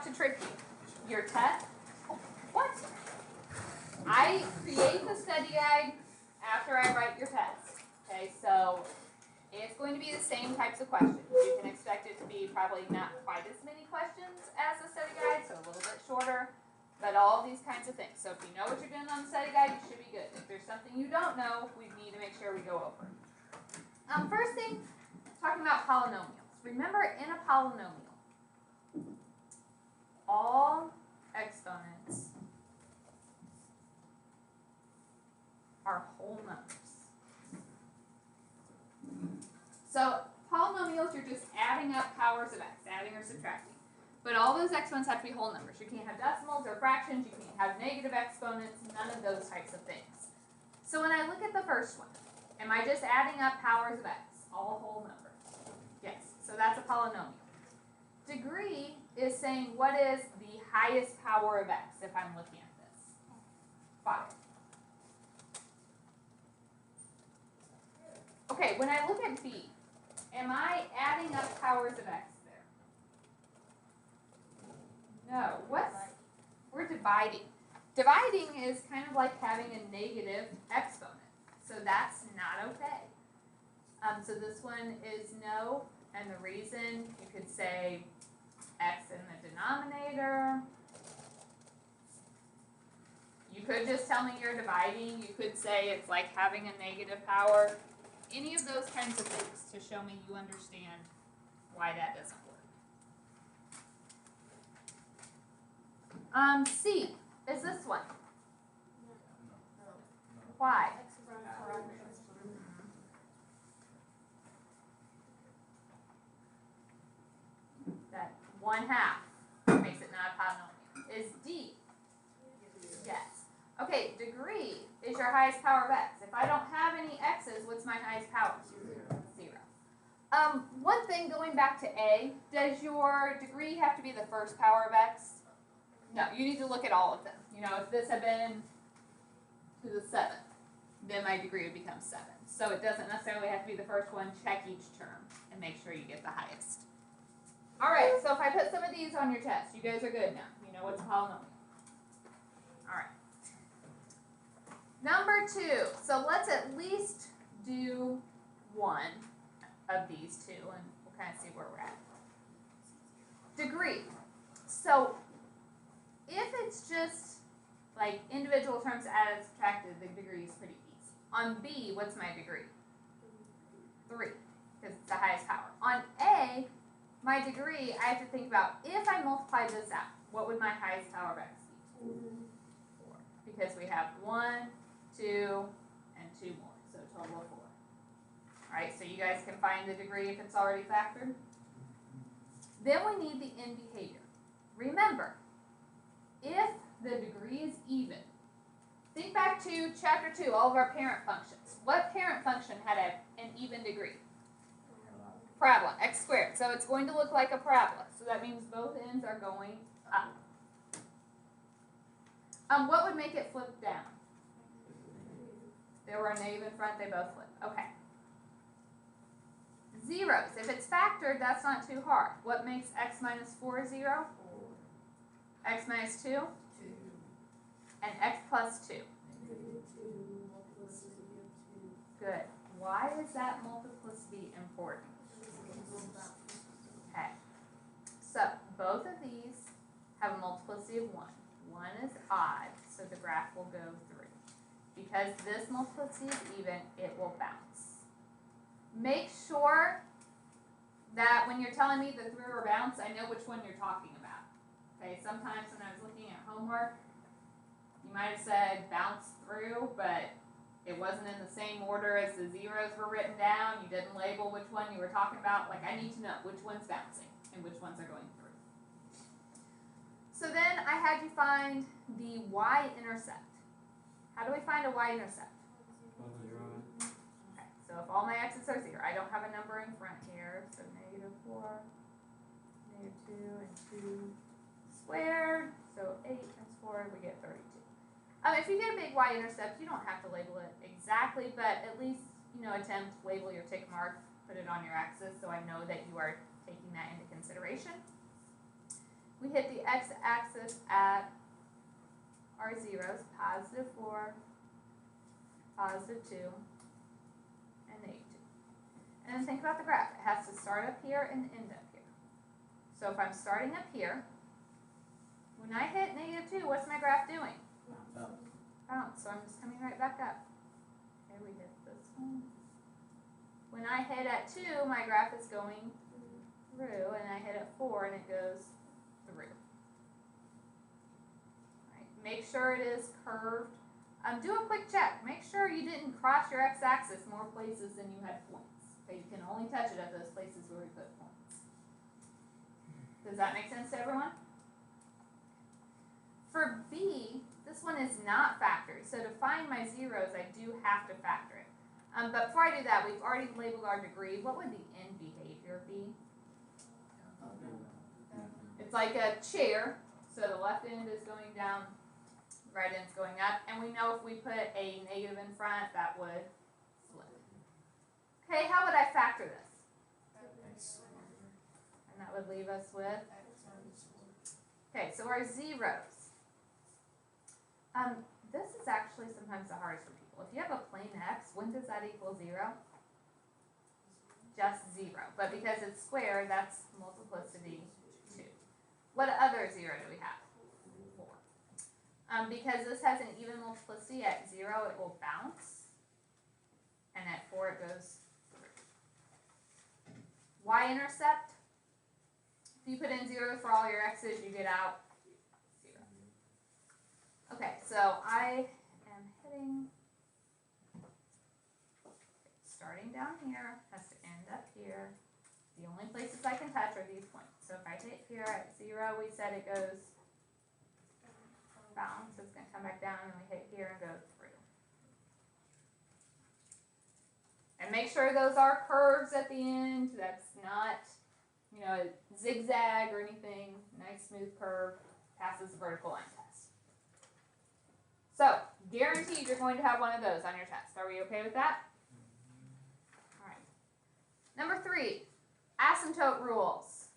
about to trick you. Your test, what? I create the study guide after I write your test. Okay, so it's going to be the same types of questions. You can expect it to be probably not quite as many questions as the study guide, so a little bit shorter, but all of these kinds of things. So if you know what you're doing on the study guide, you should be good. If there's something you don't know, we need to make sure we go over. First thing, talking about polynomials. Remember, in a polynomial, all exponents are whole numbers. So polynomials, you're just adding up powers of x, adding or subtracting. But all those exponents have to be whole numbers. You can't have decimals or fractions, you can't have negative exponents, none of those types of things. So when I look at the first one, am I just adding up powers of x, all whole numbers? Yes, so that's a polynomial. Degree is saying what is the highest power of x if I'm looking at this? 5. Okay, when I look at B, am I adding up powers of x there? No. We're dividing. Dividing is kind of like having a negative exponent. So that's not okay. So this one is no, and the reason, you could say x in the denominator. You could just tell me you're dividing. You could say it's like having a negative power. Any of those kinds of things to show me you understand why that doesn't work. C is this one. Why? That 1/2 makes it not a polynomial. Is D? Yes. Okay, degree is your highest power of x. If I don't have any x's, what's my highest power? 0. One thing, going back to A, does your degree have to be the first power of x? No, you need to look at all of them. You know, if this had been to the 7th, then my degree would become 7. So it doesn't necessarily have to be the first one. Check each term and make sure you get the highest. All right, so if I put some of these on your test, you guys are good now. You know what's a polynomial. All right. Number 2. So let's at least do one of these two, and we'll kind of see where we're at. Degree. So if it's just like individual terms added, subtracted, the degree is pretty easy. On B, what's my degree? 3, because it's the highest power. On A, my degree, I have to think about, if I multiply this out, what would my highest power of x be? 4. Because we have 1, 2, and 2 more, so a total of 4. Alright, so you guys can find the degree if it's already factored. Then we need the end behavior. Remember, if the degree is even, think back to chapter 2, all of our parent functions. What parent function had an even degree? Parabola, x squared. So it's going to look like a parabola. So that means both ends are going up. What would make it flip down? There were a negative in front, they both flip. Okay. Zeros. If it's factored, that's not too hard. What makes x minus 4 0? 4. X minus 2? 2. And x plus 2? 2. Good. Why is that multiplicity important? Okay. So both of these have a multiplicity of 1. 1 is odd, so the graph will go 3. Because this multiplicity is even, it will bounce. Make sure that when you're telling me the through or bounce, I know which one you're talking about. Okay, sometimes when I was looking at homework, you might have said bounce through, but it wasn't in the same order as the zeros were written down. You didn't label which one you were talking about. Like, I need to know which one's bouncing and which ones are going through. So then I had you find the y-intercept. How do we find a y-intercept? Okay, so if all my x's are 0, I don't have a number in front here, so -4, -2, and 2 squared, so 8 times 4, we get 32. If you get a big y-intercept, you don't have to label it exactly, but at least, attempt, label your tick mark, put it on your axis so I know that you are taking that into consideration. We hit the the x-axis at our zeros, positive 4, positive 2, and negative 2. And then think about the graph. It has to start up here and end up here. So if I'm starting up here, when I hit negative 2, what's my graph doing? Bounce. So I'm just coming right back up. Okay, we hit this one. When I hit at 2, my graph is going through, and I hit at 4, and it goes through. Right. Make sure it is curved. Do a quick check. Make sure you didn't cross your x-axis more places than you had points. Okay, you can only touch it at those places where we put points. Does that make sense to everyone? For B, this one is not factored. So to find my zeros, I do have to factor it. But before I do that, we've already labeled our degree. What would the end behavior be? It's like a chair. So the left end is going down, the right end is going up. And we know if we put a negative in front, that would flip. Okay, how would I factor this? And that would leave us with? Okay, so our zeros. This is actually sometimes the hardest for people. If you have a plain x, when does that equal 0? Just 0. But because it's square, that's multiplicity 2. What other 0 do we have? 4. Because this has an even multiplicity, at 0 it will bounce. And at 4 it goes through. Y-intercept. If you put in 0 for all your x's, you get out 0. Okay, so I am hitting, starting down here, has to end up here. The only places I can touch are these points. So if I hit here at 0, we said it goes bounce, it's going to come back down, and we hit here and go through. And make sure those are curves at the end. That's not, you know, a zigzag or anything. Nice smooth curve, passes the vertical line test. So, guaranteed you're going to have one of those on your test. Are we okay with that? All right. Number 3, asymptote rules.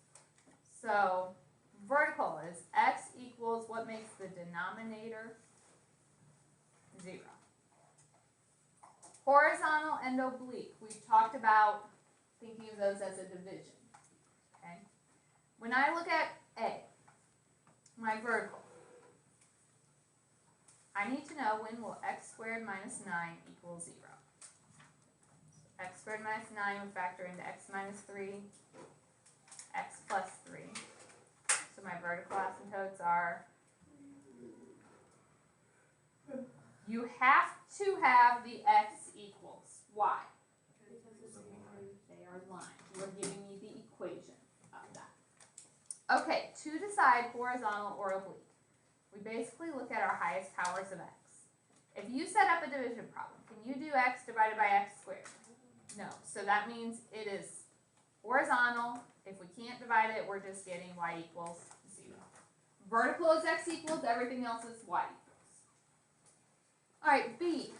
So, vertical is x equals what makes the denominator 0. Horizontal and oblique. We've talked about thinking of those as a division. Okay. When I look at A, my vertical, I need to know when will x squared minus 9 equal 0. So x squared minus 9 would factor into x minus 3, x plus 3. So my vertical asymptotes are, you have to have the x equals. Why? They are lines. We're giving you the equation of that. Okay, to decide horizontal or oblique, we basically look at our highest powers of x. If you set up a division problem, can you do x divided by x squared? No. So that means it is horizontal. If we can't divide it, we're just getting y equals 0. Vertical is x equals, everything else is y equals. All right, B.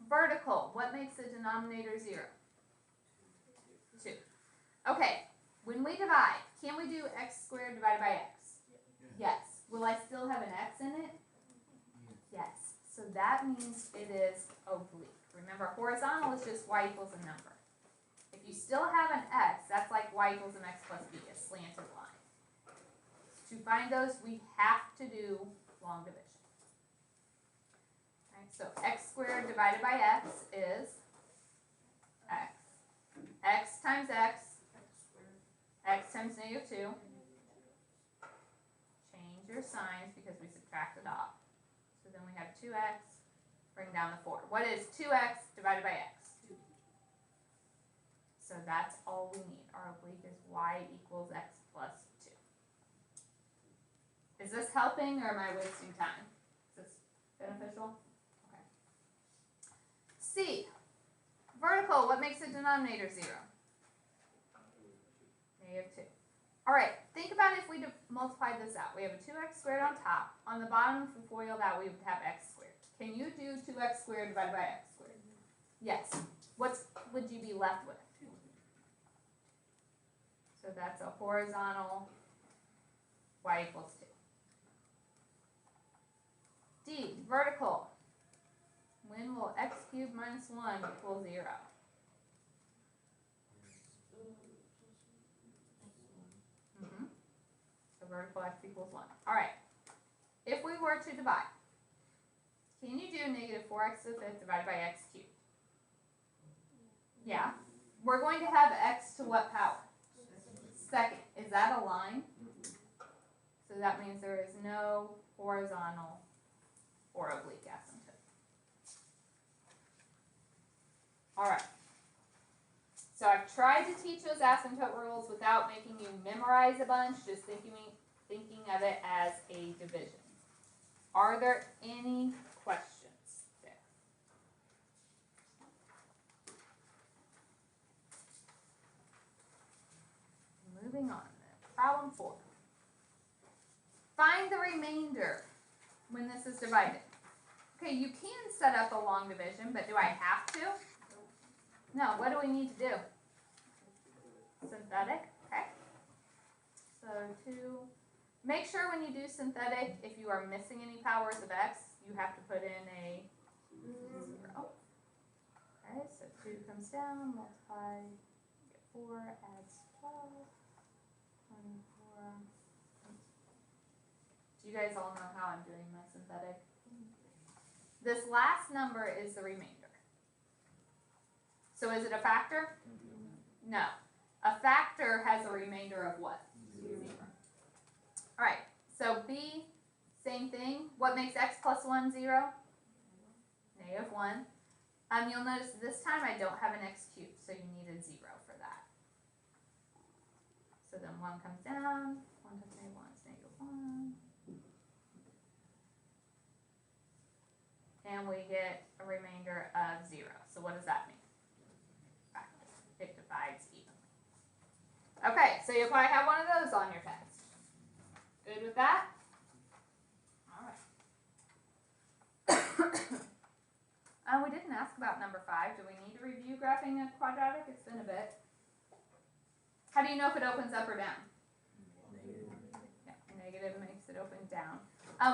Vertical. What makes the denominator 0? 2. Okay, when we divide, can we do x squared divided by x? Yes. Will I still have an x in it? Yes. So that means it is oblique. Remember, horizontal is just y equals a number. If you still have an x, that's like y equals mx plus b, a slanted line. To find those, we have to do long division. Right, so x squared divided by x is x. X times x, x times negative 2. Change your signs because we subtracted off. So then we have 2x, bring down the 4. What is 2x divided by x? 2. So that's all we need. Our oblique is y equals x plus 2. Is this helping or am I wasting time? Is this beneficial? Okay. C. Vertical, what makes the denominator 0? Negative 2. All right, think about if we multiplied this out. We have a 2x squared on top. On the bottom, if we FOIL that, we would have x squared. Can you do 2x squared divided by x squared? Yes. What would you be left with? 2. So that's a horizontal y equals 2. D, vertical. When will x cubed minus 1 equal 0? So vertical x equals 1. All right. If we were to divide, can you do negative 4x to the 5th divided by x cubed? Yeah. We're going to have x to what power? Second. Is that a line? So that means there is no horizontal or oblique asymptote. All right. So I've tried to teach those asymptote rules without making you memorize a bunch, just thinking of it as a division. Are there any questions there? Moving on then. Problem 4. Find the remainder when this is divided. Okay, you can set up a long division, but do I have to? No, what do we need to do? Synthetic, okay. So 2, make sure when you do synthetic, if you are missing any powers of x, you have to put in a 0. Okay, so 2 comes down, multiply, get 4, adds 12, 24. Do you guys all know how I'm doing my synthetic? This last number is the remainder. So is it a factor? No. A factor has a remainder of what? 0. All right, so B, same thing. What makes x plus 1 0? Negative 1. You'll notice this time I don't have an x cubed, so you need a 0 for that. So then 1 comes down. 1 times negative 1 is negative 1. And we get a remainder of 0. So what does that mean? It divides evenly. Okay, so you'll probably have one of those on your test. Good with that? All right. We didn't ask about number 5. Do we need to review graphing a quadratic? It's been a bit. How do you know if it opens up or down? Negative. Yeah, negative makes it open down.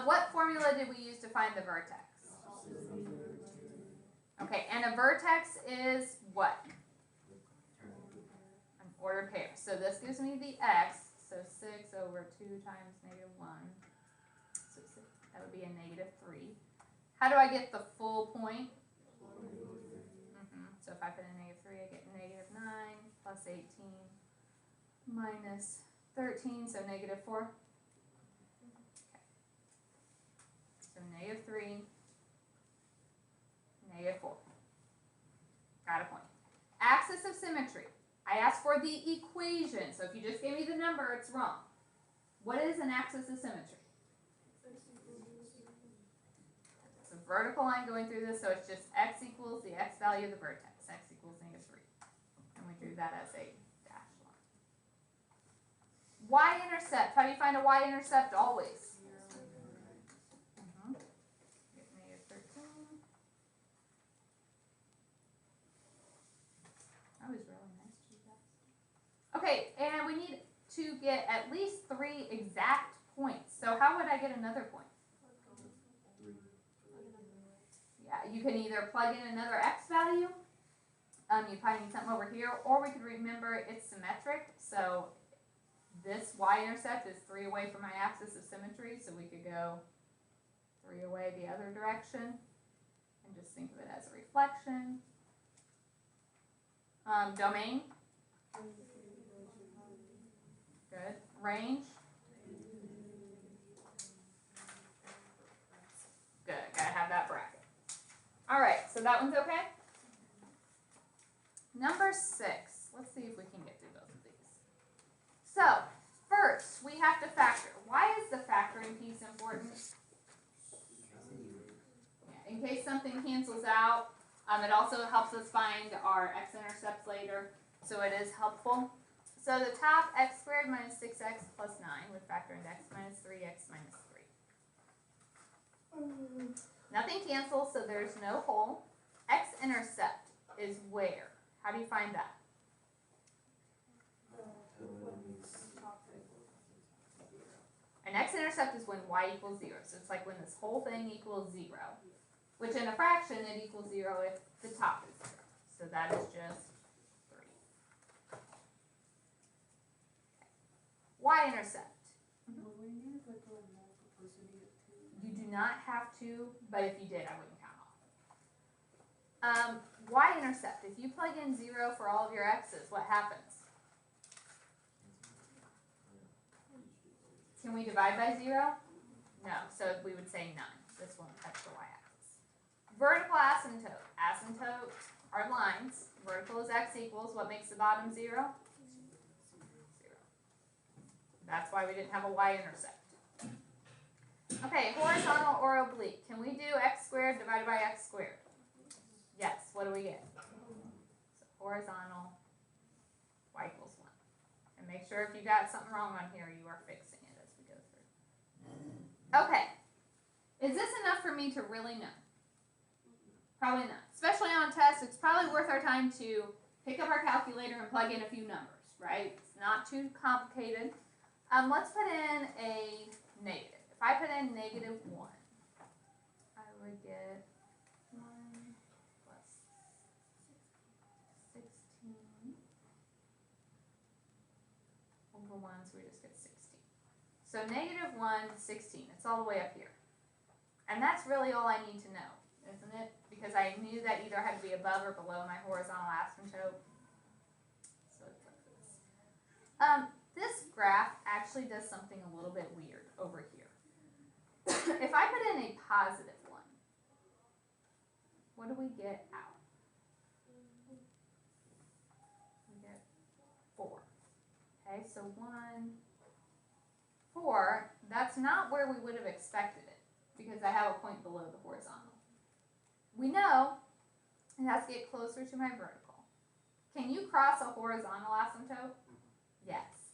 What formula did we use to find the vertex? Okay, and a vertex is what? An ordered pair. So this gives me the x, so 6 over 2 times negative 1. So 6, that would be a negative 3. How do I get the full point? So if I put in negative 3, I get negative 9 plus 18 minus 13, so negative 4. Okay. So negative 3, negative 4. Got a point. Axis of symmetry. I asked for the equation, so if you just gave me the number, it's wrong. What is an axis of symmetry? It's a vertical line going through this, so it's just x equals the x value of the vertex. X equals negative 3. And we drew that as a dashed line. Y-intercept. How do you find a y-intercept always? Get negative 13. That was really nice to you guys. Okay, and we need to get at least 3 exact points. So how would I get another point? Yeah, you can either plug in another x value. You probably need something over here, or we could remember it's symmetric. So this y-intercept is 3 away from my axis of symmetry, so we could go 3 away the other direction, and just think of it as a reflection. Domain. Good. Range. Good. Gotta have that bracket. All right. So that one's okay. Number 6. Let's see if we can get through both of these. So first, we have to factor. Why is the factoring piece important? Yeah, in case something cancels out. It also helps us find our x-intercepts later, so it is helpful. So the top x squared minus 6x plus 9 would factor into x minus 3x minus 3. Nothing cancels, so there's no hole. X-intercept is where? How do you find that? And x-intercept is when y equals 0. So it's like when this whole thing equals 0. Which in a fraction, it equals 0 if the top is 0. So that is just 3. Y-intercept. You do not have to, but if you did, I wouldn't count off. Y-intercept. If you plug in 0 for all of your x's, what happens? Can we divide by 0? No, so we would say none. This won't touch the y-axis. Vertical asymptote. Asymptote are lines. Vertical is x equals. What makes the bottom 0? 0. That's why we didn't have a y-intercept. Okay, horizontal or oblique. Can we do x squared divided by x squared? Yes. What do we get? So horizontal, y equals 1. And make sure if you got something wrong on here, you are fixing it as we go through. Okay. Is this enough for me to really know? Probably not. Especially on tests, it's probably worth our time to pick up our calculator and plug in a few numbers, right? It's not too complicated. Let's put in a negative. If I put in negative 1, I would get 1 plus 16 over 1, so we just get 16. So negative 1, 16. It's all the way up here. And that's really all I need to know, isn't it? Because I knew that either had to be above or below my horizontal asymptote. So it's like this. This graph actually does something a little bit weird over here. If I put in a positive 1, what do we get out? We get 4. Okay, so 1, 4, that's not where we would have expected it because I have a point below the horizontal. We know it has to get closer to my vertical. Can you cross a horizontal asymptote? Yes.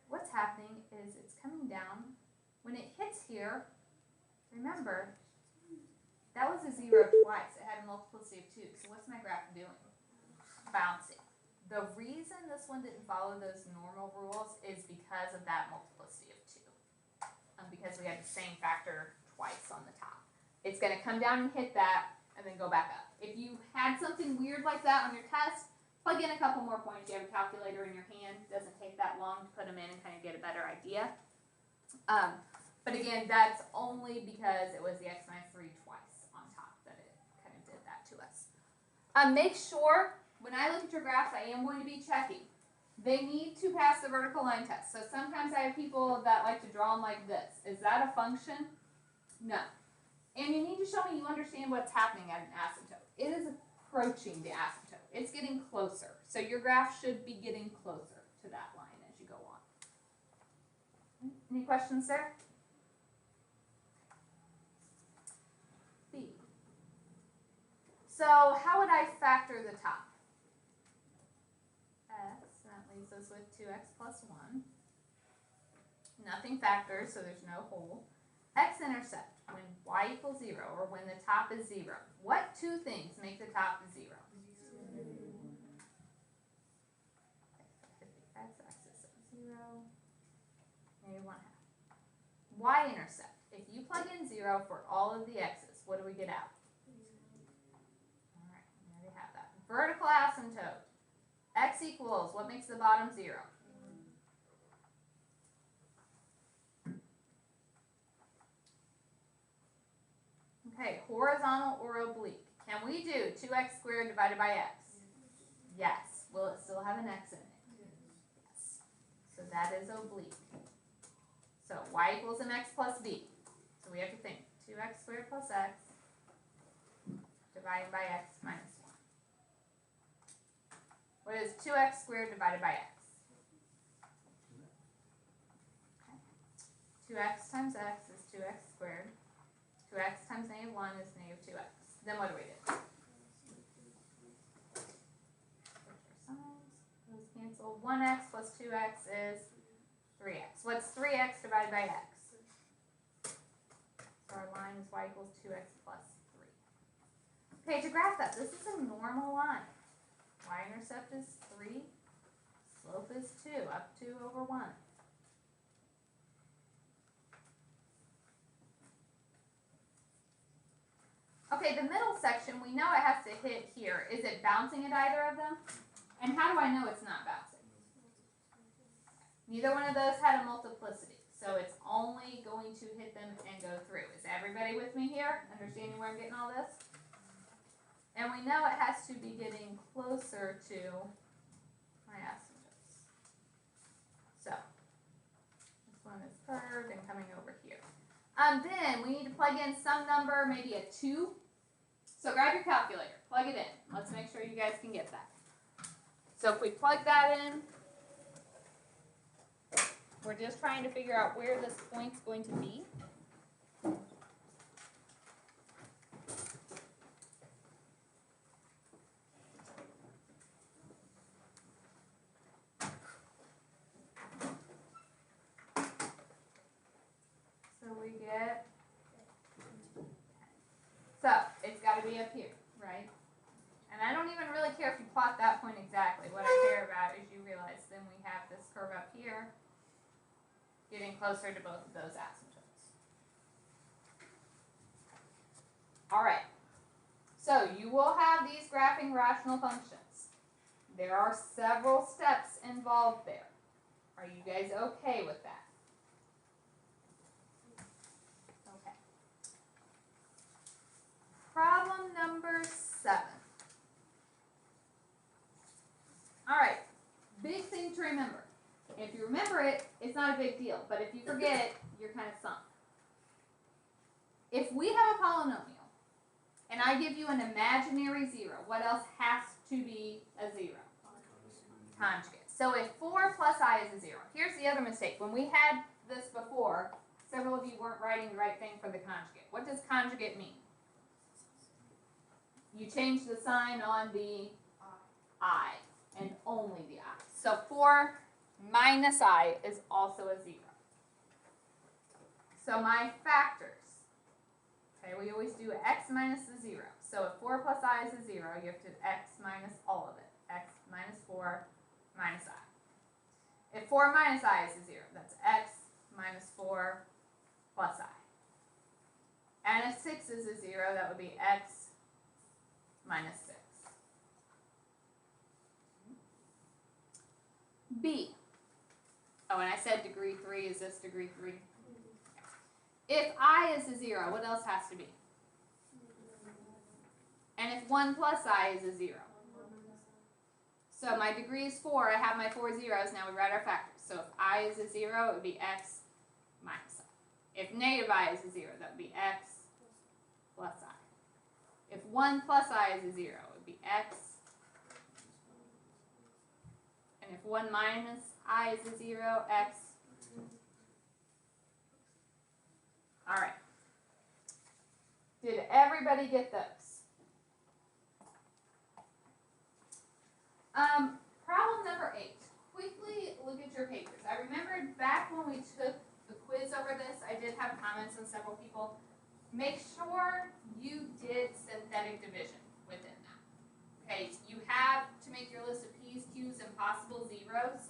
What's happening is it's coming down. When it hits here, remember, that was a 0 twice. It had a multiplicity of 2. So what's my graph doing? Bouncing. The reason this one didn't follow those normal rules is because of that multiplicity of 2. Because we had the same factor twice on the top. It's going to come down and hit that and then go back up. If you had something weird like that on your test, plug in a couple more points. You have a calculator in your hand. It doesn't take that long to put them in and kind of get a better idea. But again, that's only because it was the x minus 3 twice on top that it kind of did that to us. Make sure, when I look at your graphs, I am going to be checking. They need to pass the vertical line test. So sometimes I have people that like to draw them like this. Is that a function? No. And you need to show me you understand what's happening at an asymptote. It is approaching the asymptote. It's getting closer. So your graph should be getting closer to that line as you go on. Any questions there? B. So how would I factor the top? X, that leaves us with 2x plus 1. Nothing factors, so there's no hole. X-intercept, when y equals 0, or when the top is 0. What two things make the top 0? X-axis of 0, negative 1/2. Y-intercept, if you plug in 0 for all of the x's, what do we get out? Alright, we already have that. Vertical asymptote, x equals, what makes the bottom 0? Okay, horizontal or oblique. Can we do 2x squared divided by x? Yes. Will it still have an x in it? Yes. So that is oblique. So y equals mx plus b. So we have to think 2x squared plus x divided by x minus 1. What is 2x squared divided by x? Okay. 2x times x is 2x squared. 2x times negative 1 is negative 2x. Then what do we do? Those cancel. 1x plus 2x is 3x. What's 3x divided by x? So our line is y equals 2x plus 3. Okay, to graph that, this is a normal line. Y-intercept is 3. Slope is 2, up 2 over 1. Okay, the middle section, we know it has to hit here. Is it bouncing at either of them? And how do I know it's not bouncing? Neither one of those had a multiplicity, so it's only going to hit them and go through. Is everybody with me here? Understanding where I'm getting all this? And we know it has to be getting closer to my asymptotes. So, this one is curved and coming over here. Then we need to plug in some number, maybe a 2. So grab your calculator, plug it in. Let's make sure you guys can get that. So if we plug that in, we're just trying to figure out where this point's going to be. So we get, so it's got to be up here, right? And I don't even really care if you plot that point exactly. What I care about is you realize then we have this curve up here getting closer to both of those asymptotes. All right. So you will have these graphing rational functions. There are several steps involved there. Are you guys okay with that? Okay. Problem number 7. All right, big thing to remember. If you remember it, it's not a big deal, but if you forget it, you're kind of sunk. If we have a polynomial, and I give you an imaginary 0, what else has to be a 0? Conjugate. So if 4 plus I is a 0. Here's the other mistake. When we had this before, several of you weren't writing the right thing for the conjugate. What does conjugate mean? You change the sign on the I. And only the I. So 4 minus I is also a 0. So my factors, okay, we always do x minus the 0. So if 4 plus I is a 0, you have to x minus all of it. X minus 4 minus I. If 4 minus I is a 0, that's x minus 4 plus I. And if 6 is a 0, that would be x minus 6. B. Oh, and I said degree 3. Is this degree 3? If I is a 0, what else has to be? And if 1 plus I is a 0. So my degree is 4. I have my 4 zeros. Now we write our factors. So if I is a 0, it would be x minus I. If negative I is a 0, that would be x plus I. If 1 plus I is a 0, it would be x. And if 1 minus I is a 0, x. All right. Did everybody get those? Problem number 8. Quickly look at your papers. I remembered back when we took the quiz over this, I did have comments on several people. Make sure you did synthetic division within that. Okay, you have to make your list of P's, Q's, and possible zeros.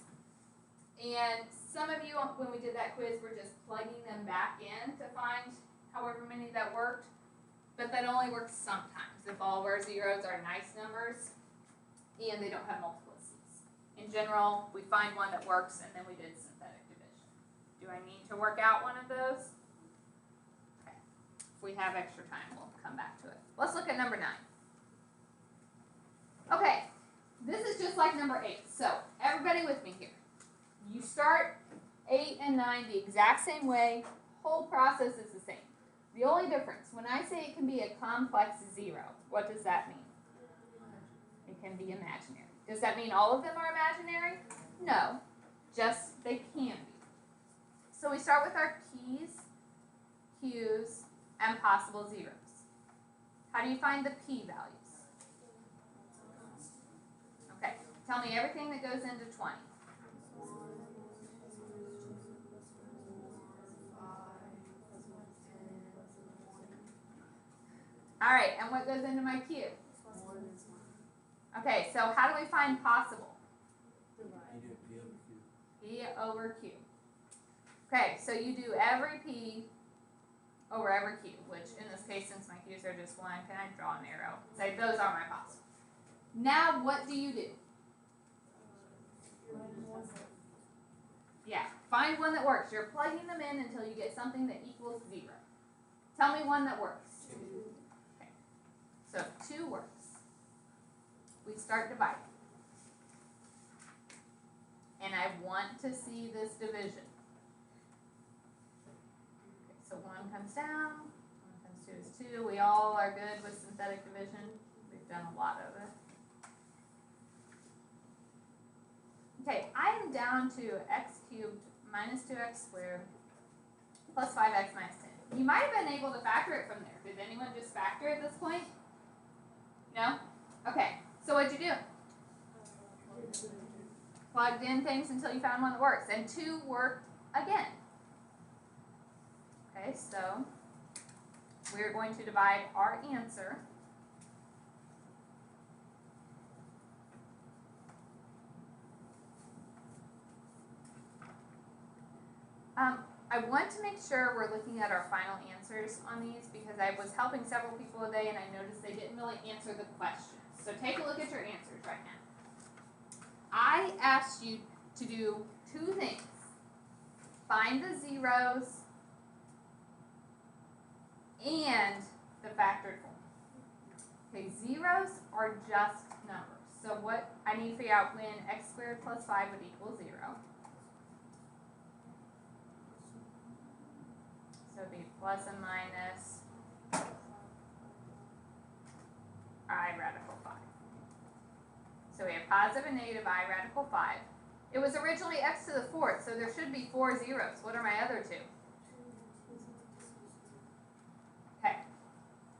And some of you, when we did that quiz, were just plugging them back in to find however many that worked. But that only works sometimes if all of our zeros are nice numbers and they don't have multiplicities. In general, we find one that works and then we did synthetic division. Do I need to work out one of those? Okay. If we have extra time, we'll come back to it. Let's look at number 9. Okay, this is just like number 8. So, everybody with me here. You start 8 and 9 the exact same way. Whole process is the same. The only difference, when I say it can be a complex 0, what does that mean? It can be imaginary. Does that mean all of them are imaginary? No, just they can be. So we start with our P's, Q's, and possible zeros. How do you find the P values? Okay, tell me everything that goes into 20. All right, and what goes into my Q? Okay, so how do we find possible? P over Q. Okay, so you do every P over every cube, which in this case, since my cubes are just 1, can I draw an arrow? Say those are my possible. Now what do you do? Yeah, find one that works. You're plugging them in until you get something that equals 0. Tell me one that works. 2. Okay. So 2 works. We start dividing. And I want to see this division. Okay, so 1 comes down, 1 times 2 is 2. We all are good with synthetic division. We've done a lot of it. Okay, I am down to x cubed minus 2x squared plus 5x minus 10. You might have been able to factor it from there. Did anyone just factor at this point? No? Okay, so what'd you do? Plugged in things until you found one that works, and 2 worked again. Okay, so we're going to divide our answer . I want to make sure we're looking at our final answers on these because I was helping several people today and I noticed they didn't really answer the questions. So take a look at your answers right now. I asked you to do 2 things. Find the zeros and the factored form. Okay, zeros are just numbers. So what I need to figure out when x squared plus 5 would equal 0. So it'd be plus and minus I radical 5. So we have positive and negative I radical 5. It was originally x to the 4th, so there should be 4 zeros. What are my other 2? Okay.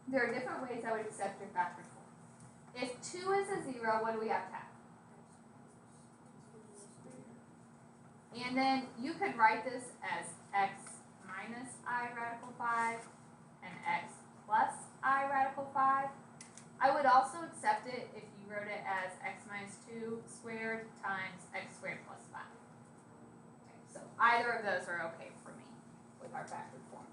There are different ways I would accept your factored form. If 2 is a 0, what do we have to have? And then you could write this as x minus I radical 5 and x plus I radical 5. I would also accept it if you wrote it as x minus 2 squared times x squared plus 5. Okay, so either of those are okay for me with our factored form.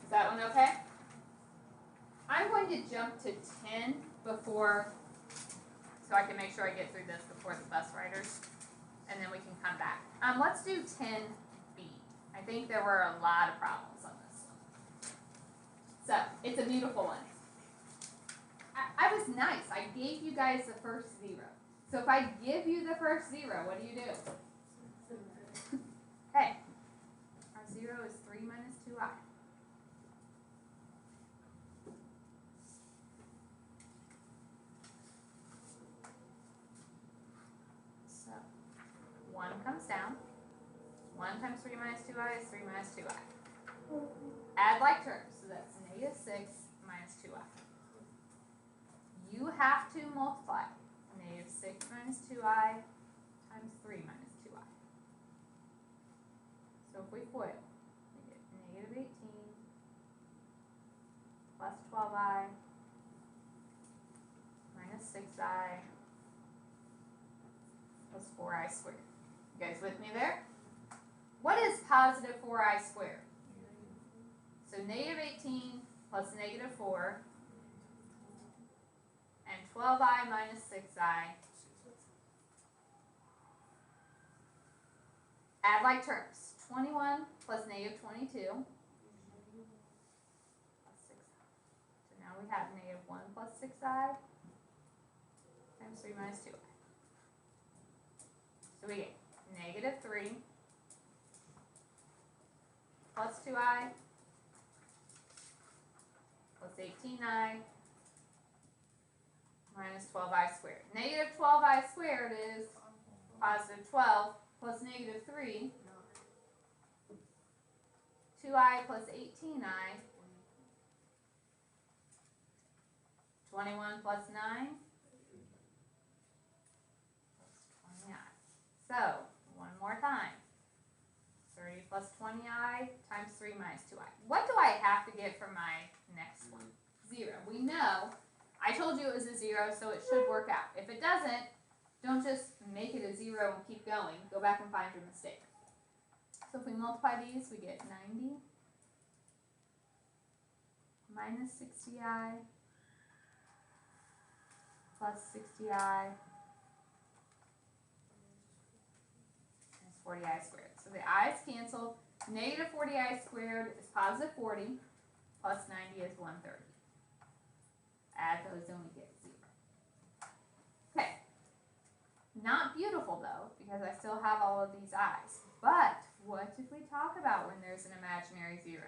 Is that one okay? I'm going to jump to 10 before, so I can make sure I get through this before the bus riders, and then we can come back. Let's do 10b. I think there were a lot of problems on this one. So, it's a beautiful one. I was nice. I gave you guys the first 0. So if I give you the first 0, what do you do? Okay. Our 0 is 3 minus 2i. So 1 comes down. 1 times 3 minus 2i is 3 minus 2i. Add like terms, so that's negative 6 minus 2i. You have to multiply negative 6 minus 2i times 3 minus 2i. So if we FOIL, we get negative 18 plus 12i minus 6i plus 4i squared. You guys with me there? What is positive 4i squared? So negative 18 plus negative 4 and 12i minus 6i. Add like terms. 21 plus negative 22 plus 6i. So now we have negative 1 plus 6i times 3 minus 2i. So we get negative 3 plus 2i plus 18i minus 12i squared. Negative 12i squared is positive 12 plus negative 3, 2i plus 18i, 21 plus 9, plus 20i. So, one more time. 30 plus 20i times 3 minus 2i. What do I have to get for my next one? 0. We know, I told you it was a 0, so it should work out. If it doesn't, don't just make it a 0 and keep going. Go back and find your mistake. So if we multiply these, we get 90 minus 60i plus 60i is 40i squared. So the i's cancel. Negative 40i squared is positive 40 plus 90 is 130. Add those and we get 0. Okay. Not beautiful though, because I still have all of these i's. But what did we talk about when there's an imaginary 0?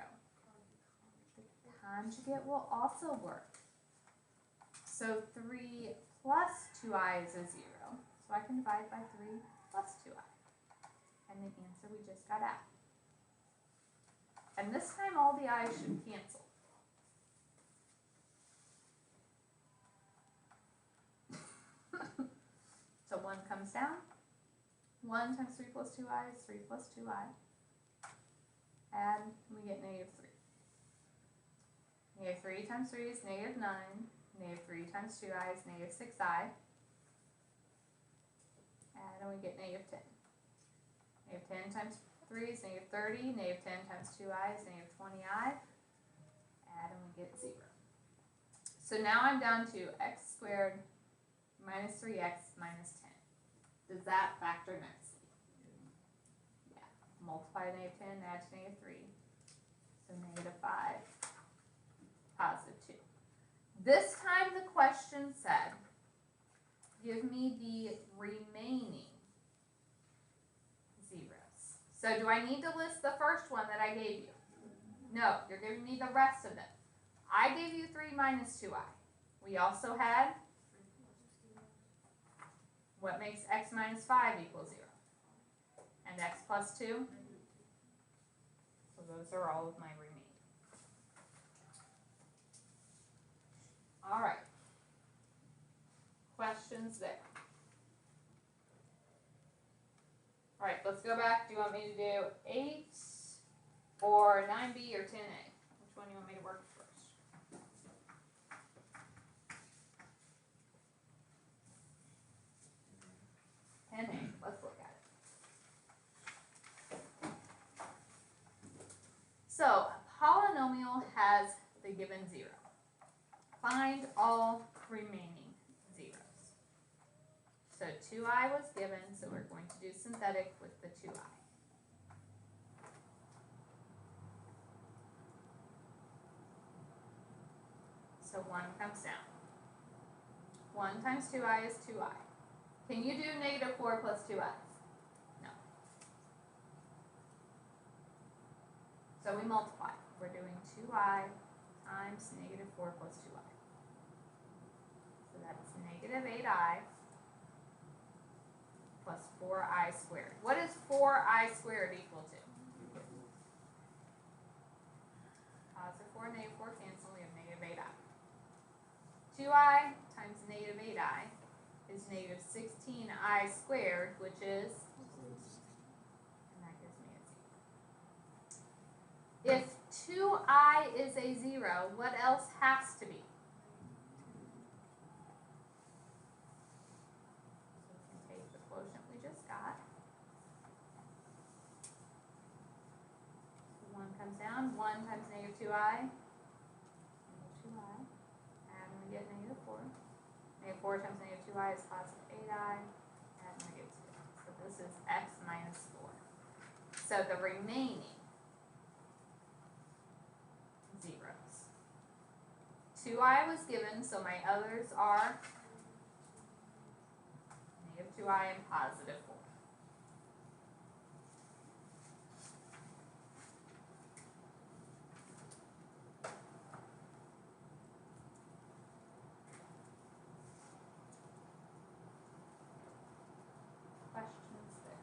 The conjugate will also work. So 3 plus 2i is a 0. So I can divide by 3 plus 2i. And the answer we just got out. And this time all the i's should cancel. So 1 comes down. 1 times 3 plus 2i is 3 plus 2i. Add, we get negative 3. Negative 3 times 3 is negative 9. Negative 3 times 2i is negative 6i. Add, and we get negative 10. Negative 10 times 3 is negative 30. Negative 10 times 2i is negative 20i. Add, and we get 0. So now I'm down to x squared minus 3x minus 10. Does that factor nicely? Yeah. Multiply negative 10, add to negative 3. So negative 5, positive 2. This time the question said, give me the remaining zeros. So do I need to list the first one that I gave you? No, you're giving me the rest of them. I gave you 3 minus 2i. We also had, what makes x minus 5 equal 0? And x plus 2? So those are all of my remaining. All right. Questions there? All right, let's go back. Do you want me to do 8 or 9b or 10a? Which one do you want me to work first? 10a. Let's look at it. So, a polynomial has the given 0. Find all remaining zeros. So 2i was given, so we're going to do synthetic with the 2i. So 1 comes down. 1 times 2i is 2i. Can you do negative 4 plus 2i's? No. So we multiply. We're doing 2i times negative 4 plus 2i. So that's negative 8i plus 4i squared. What is 4i squared equal to? Positive 4, negative 4 cancel. We have negative 8i. 2i times negative 8i is negative 16i squared, which is, and that gives me a 0. If 2i is a 0, what else has to be? So we can take the quotient we just got. So 1 comes down. 1 times negative 2i. Negative 2i. And we get negative 4. Negative 4 times negative 2i is positive 8i. And negative 2. So this is x minus 4. So the remaining zeros. 2i was given, so my others are negative 2i and positive 4. Questions there?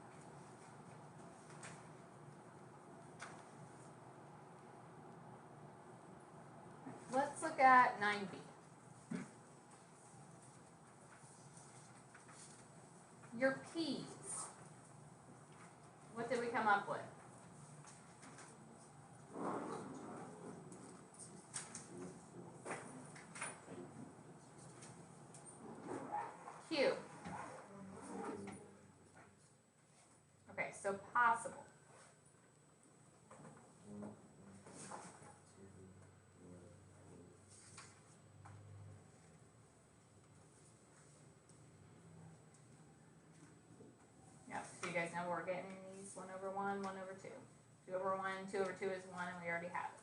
Let's look at 9b. Your p's. What did we come up with? Q. Okay, so possible. now we're getting these 1 over 1, 1 over 2. 2 over 1, 2 over 2 is 1, and we already have it.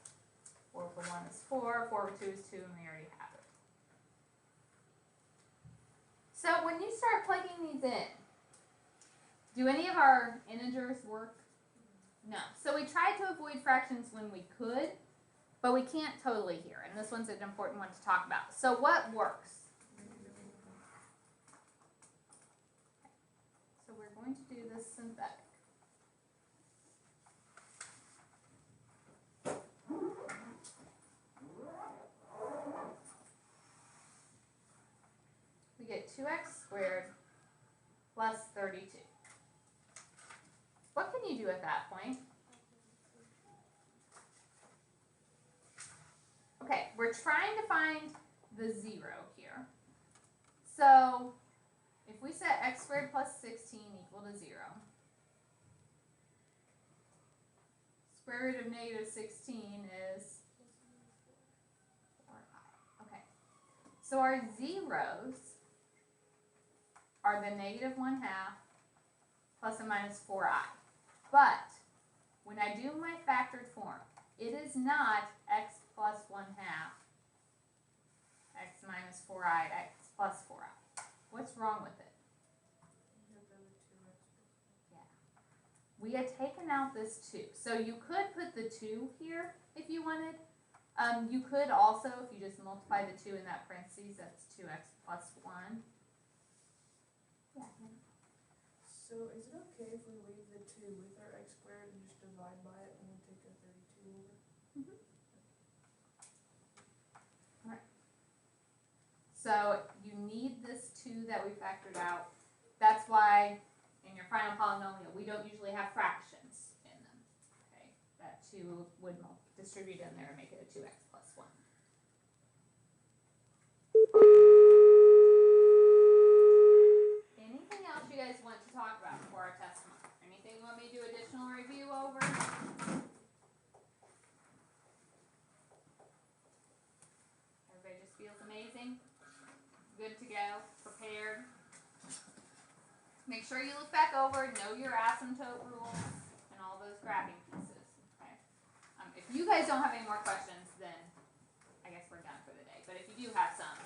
4 over 1 is 4, 4 over 2 is 2, and we already have it. So when you start plugging these in, do any of our integers work? No. So we tried to avoid fractions when we could, but we can't totally here, and this one's an important one to talk about. So what works? So we're going to do this synthetic. We get 2x squared plus 32. What can you do at that point? Okay, we're trying to find the 0 here. So if we set x squared plus 16 equal to 0, square root of negative 16 is 4i. Okay, so our zeros are the negative 1/2 plus and minus 4i. But when I do my factored form, it is not x plus 1/2 x minus 4i x plus 4i. What's wrong with it? Yeah. We had taken out this 2. So you could put the 2 here if you wanted. You could also, if you just multiply the 2 in that parentheses, that's 2x plus 1. Yeah. So is it okay if we leave the 2 with our x squared and just divide by it and then take our 32 over? Mm-hmm. Alright. So you need this 2 that we factored out. That's why in your final polynomial we don't usually have fractions in them. Okay, that 2 would distribute in there and make it a 2x plus 1. Anything else you guys want to talk about before our test tomorrow? Anything you want me to do additional review over? Everybody just feels amazing? Good to go? Prepared? Make sure you look back over, know your asymptote rules, and all those graphing pieces. Okay. If you guys don't have any more questions, then I guess we're done for the day. But if you do have some,